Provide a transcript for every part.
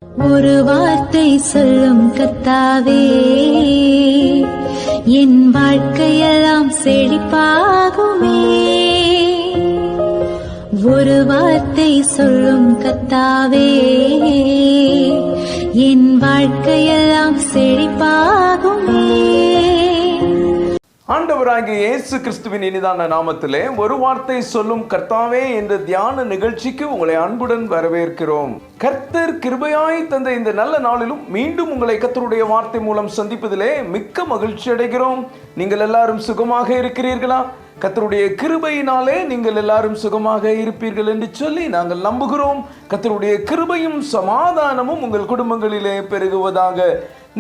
ஒரு வார்த்தை சொல்லும் கர்த்தாவே, என் வாழ்க்கையெல்லாம் செழிப்பாகுமே. ஒரு வார்த்தை சொல்லும் கர்த்தாவே, என் வாழ்க்கையெல்லாம் செழிப்பாகுமே. ஆண்டவராகிய இயேசு கிறிஸ்துவின் இனிதான நாமத்திலே ஒரு வார்த்தை சொல்லும் கர்த்தாவே என்ற தியான நிகழ்ச்சிக்கு உங்களை அன்புடன் வரவேற்கிறோம். கர்த்தர் கிருபையாய் தந்த இந்த நல்ல நாளிலும் மீண்டும் உங்களை கர்த்தருடைய வார்த்தை மூலம் சந்திப்பதிலே மிக்க மகிழ்ச்சி அடைகிறோம். நீங்கள் எல்லாரும் சுகமாக இருக்கிறீர்களா? கர்த்தருடைய கிருபையினாலே நீங்கள் எல்லாரும் சுகமாக இருப்பீர்கள் என்று சொல்லி நாங்கள் நம்புகிறோம். கர்த்தருடைய கிருபையும் சமாதானமும் உங்கள் குடும்பங்களிலே பெருகுவதாக.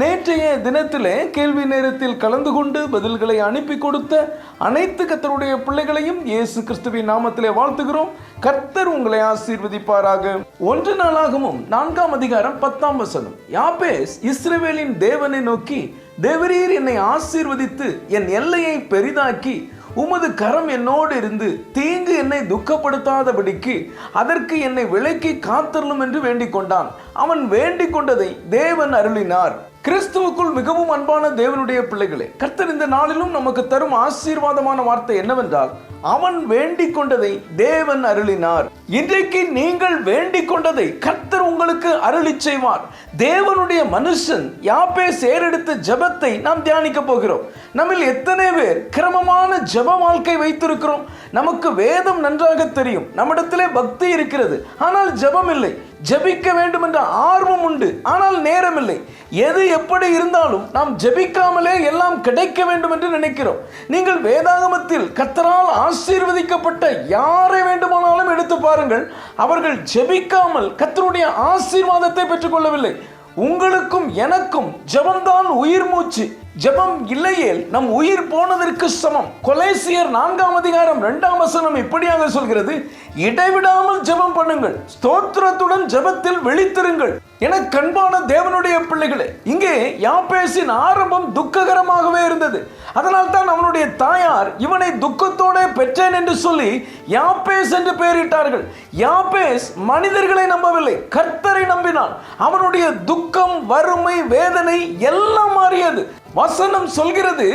நேற்றைய தினத்திலே கேள்வி நேரத்தில் கலந்து கொண்டு பதில்களை அனுப்பி கொடுத்த அனைத்து கர்த்தருடைய பிள்ளைகளையும் இயேசு கிறிஸ்துவின் நாமத்திலே வாழ்த்துகிறோம். கர்த்தர் உங்களை ஆசீர்வதிப்பாராக. 1 நாளாகமம் 4ஆம் அதிகாரம் 10ஆம் வசனம். யாபேஸ் இஸ்ரவேலின் தேவனை நோக்கி, தேவரீர் என்னை ஆசீர்வதித்து என் எல்லையை பெரிதாக்கி உமது கரம் என்னோடு இருந்து தீங்கு என்னை துக்கப்படுத்தாதபடிக்கு அதற்கு என்னை விலக்கி காத்தருளும் என்று வேண்டிக் கொண்டான். அவன் வேண்டிக் கொண்டதை தேவன் அருளினார். கிறிஸ்துவுக்குள் மிகவும் அன்பான தேவனுடைய பிள்ளைகளே, கர்த்தர் இந்த நாளிலும் நமக்கு தரும் ஆசீர்வாதமான வார்த்தை என்னவென்றால், அவன் வேண்டிக் கொண்டதை தேவன் அருளினார். இன்றைக்கு நீங்கள் வேண்டிக் கொண்டதை கர்த்தர் உங்களுக்கு அருளி செய்வார். தேவனுடைய மனுஷன் யாபேஸ் ஏறெடுத்த ஜெபத்தை நாம் தியானிக்க போகிறோம். நம்மில் எத்தனை பேர் கிரமமான ஜெப வாழ்க்கை வைத்திருக்கிறோம்? நமக்கு வேதம் நன்றாக தெரியும், நம்மிடத்திலே பக்தி இருக்கிறது, ஆனால் ஜெபம் இல்லை. ஜெபிக்க வேண்டும் என்ற ஆர்வம் உண்டு, ஆனால் நேரம் இல்லை. எது எப்படி இருந்தாலும் நாம் ஜெபிக்காமலே எல்லாம் கிடைக்க வேண்டும் என்று நினைக்கிறோம். நீங்கள் வேதாகமத்தில் கர்த்தரால் ஆசீர்வதிக்கப்பட்ட யாரை வேண்டுமானாலும் எடுத்து பாருங்கள், அவர்கள் ஜெபிக்காமல் கர்த்தருடைய ஆசீர்வாதத்தை பெற்றுக்கொள்ளவில்லை. உங்களுக்கும் எனக்கும் ஜெபம்தான் உயிர் மூச்சு. ஜெபம் இல்லையேல் நம் உயிர் போனதற்கு சமம். கொலேசியர் 4ஆம் அதிகாரம் 2ஆம் வசனம் இப்படியாக சொல்கிறது, இடைவிடாமல் ஜெபம் பண்ணுங்கள், ஸ்தோத்திரத்துடன் ஜெபத்தில் விழித்திருங்கள். என கண்பான தேவனுடைய பிள்ளைகளே, இங்கே யாபேசின் ஆரம்பம் துக்ககரமாகவே இருந்தது. அதனால் தான் அவனுடைய தாயார் இவனை துக்கத்தோட பெற்றேன் என்று சொல்லி யாபேஸ் என்று பெயரிட்டார்கள். யாபேஸ் மனிதர்களை நம்பவில்லை, கர்த்தரை நம்பினான். அவனுடைய துக்கம், வறுமை, வேதனை எல்லாம் மாறியது. வசனம் சொல்கிறது,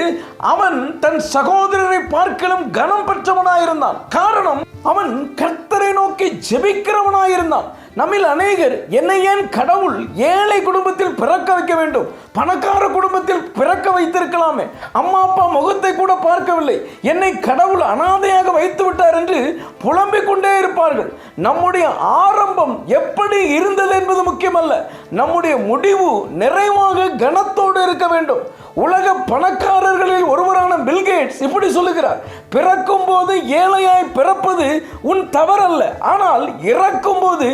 அவன் தன் சகோதரரை பார்க்கலும் கனம் பெற்றவனாயிருந்தான். காரணம், அவன் கர்த்தரை நோக்கி ஜெபிக்கிறவனாயிருந்தான். நம்மில் அநேகர், என்னை ஏன் கடவுள் ஏழை குடும்பத்தில் பிறக்க வைக்க வேண்டும், பணக்கார குடும்பத்தில் பிறக்க வைத்திருக்கலாமே, அம்மா அப்பா முகத்தை கூட பார்க்கவில்லை, என்னை கடவுள் அனாதையாக வைத்து விட்டார் என்று புலம்பிக் கொண்டே இருப்பார்கள். நம்முடைய ஆரம்பம் எப்படி இருந்தது என்பது முக்கியமல்ல, நம்முடைய முடிவு நிறைவாக கனத்தோடு இருக்க வேண்டும். உலக பணக்காரர்களில் ஒருவரான பில்கேட்ஸ் இப்படி சொல்லுகிறார், பிறக்கும் போது ஏழையாய் பிறப்பது உன் தவறல்ல, ஆனால் இறக்கும் போது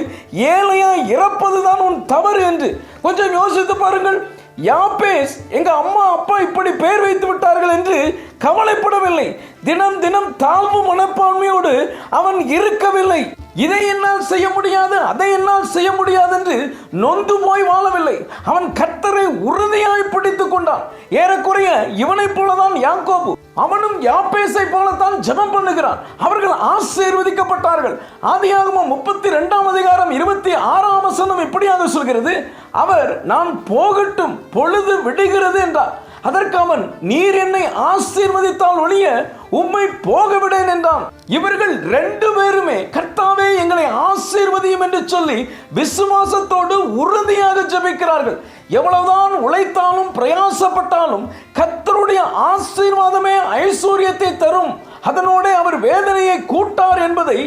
ஏழையாய் இறப்பதுதான் உன் தவறு என்று. கொஞ்சம் யோசித்து பாருங்கள். யாபேஸ் எங்க அம்மா அப்பா இப்படி பெயர் வைத்து விட்டார்கள் என்று கவலைப்படவில்லை. தினம் தினம் தாழ்வு மனப்பான்மையோடு அவன் இருக்கவில்லை. இதை என்னால் செய்ய முடியாது, அதை என்னால் செய்ய முடியாது என்று நொந்து போய் வாழவில்லை. அவன் கர்த்தரை உறுதியாய் பிடித்துக் கொண்டான். ஏறக்குறைய இவனை போலதான் யாக்கோபு, அவனும் யாபேசை போலத்தான் ஜெபம் பண்ணுகிறான். அவர்கள் ஆசீர்வதிக்கப்பட்டார்கள். ஆதியாகமம் 32ஆம் அதிகாரம் 26ஆம் வசனம் இப்படியாக சொல்கிறது, அவர் நான் போகட்டும் பொழுது விடுகிறது என்றார். அதற்கு அவன், நீர் என்னை ஆசீர்வதித்தால் ஒழிய உம்மை போக விடேன் என்றான். இவர்கள் 2 பேருமே கர்த்தாவே எங்களை ஆசீர்வதியும் என்று சொல்லி விசுவாசத்தோடு உறுதியாக ஜெபிக்கிறார்கள். எவ்வளவுதான் உழைத்தாலும் பிரயாசப்பட்டாலும் கர்த்தருடைய ஆசீர்வாதமே ஐஸ்வர்யத்தை தரும், அதனோட அவர் வேதனையை கூட்டார் என்பதை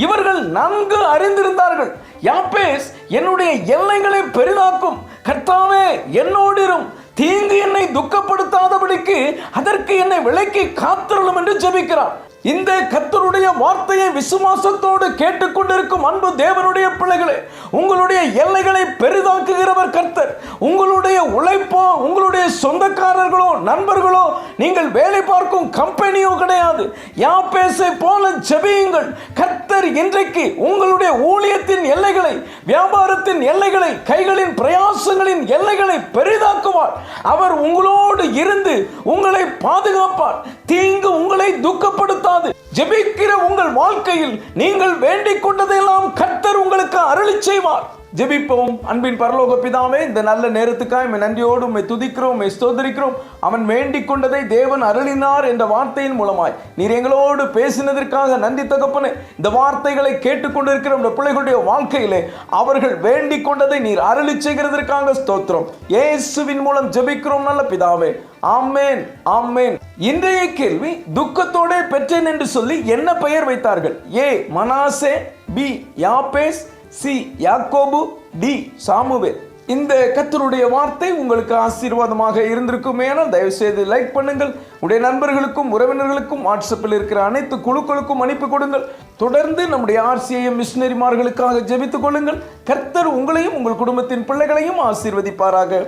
இவர்கள் நன்கு அறிந்திருந்தார்கள். யாபேஸ் என்னுடைய எல்லைகளை பெரிதாக்கும், கர்த்தாவே என்னோடு இரும், தீங்கு என்னை துக்கப்படுத்தாதபடிக்கு அதற்கு என்னை விலக்கி காத்தருளும் என்று ஜெபிக்கிறார். இந்த கர்த்தருடைய வார்த்தையை விசுவாசத்தோடு கேட்டுக்கொண்டிருக்கும் அன்பு தேவனுடைய பிள்ளைகளே, உங்களுடைய எல்லைகளை பெரிதாக்குகிறவர் கர்த்தர். உங்களுடைய உழைப்போ, உங்களுடைய சொந்தக்காரர்களோ, நண்பர்களோ, நீங்கள் வேலை பார்க்கும் கம்பெனியோ கிடையாது. யாபேசை போல ஜெபியுங்கள். கர்த்தர் இன்றைக்கு உங்களுடைய ஊழியத்தின் எல்லைகளை, வியாபாரத்தின் எல்லைகளை, கைகளின் பிரயாசங்களின் எல்லைகளை பெரிதாக்குவார். அவர் உங்களோடு இருந்து உங்களை பாதுகாப்பார். தீங்கு உங்களை துக்கப்படுத்தாது. ஜெபிக்கிற உங்கள் வாழ்க்கையில் நீங்கள் வேண்டிக் கொண்டதெல்லாம் கர்த்தர் உங்களுக்கு அருளி செய்வார். ஜெபிப்போம். அன்பின் பரலோக பிதாவே, இந்த நல்ல நேரத்துக்காக உம்மை நன்றியோடு உம்மை துதிக்கிறோம், உம்மை ஸ்தோத்திரிக்கிறோம். அவன் வேண்டிக் கொண்டதை தேவன் அருளினார் என்ற வார்த்தையின் மூலமாய் நீர் எங்களோடு பேசினதற்காக நன்றி தகப்பனே. இந்த வார்த்தைகளை கேட்டுக்கொண்டிருக்கிற நம்முடைய பிள்ளைகளுடைய வாழ்க்கையிலே அவர்கள் வேண்டிக் கொண்டதை நீர் அருளி செய்கிறதற்காக ஸ்தோத்திரம். இயேசுவின் மூலம் ஜெபிக்கிறோம் நல்ல பிதாவே, ஆமென், ஆமென். இன்றைய கேள்வி, துக்கத்தோட பெற்றேன் என்று சொல்லி என்ன பெயர் வைத்தார்கள்? ஏ மனாசே, பி யாப்பேஸ், சி யாக்கோபு, டி சாமுவேல். இந்த கர்த்தருடைய வார்த்தை உங்களுக்கு ஆசீர்வாதமாக இருந்திருக்குமேனால் தயவு செய்து லைக் பண்ணுங்கள். உடைய நண்பர்களுக்கும் உறவினர்களுக்கும் வாட்ஸ்அப்பில் இருக்கிற அனைத்து குழுக்களுக்கும் அனுப்பி கொடுங்கள். தொடர்ந்து நம்முடைய RCIM மிஷனரிமார்களுக்காக ஜெபித்துக் கொள்ளுங்கள். கர்த்தர் உங்களையும் உங்கள் குடும்பத்தின் பிள்ளைகளையும் ஆசீர்வதிப்பாராக.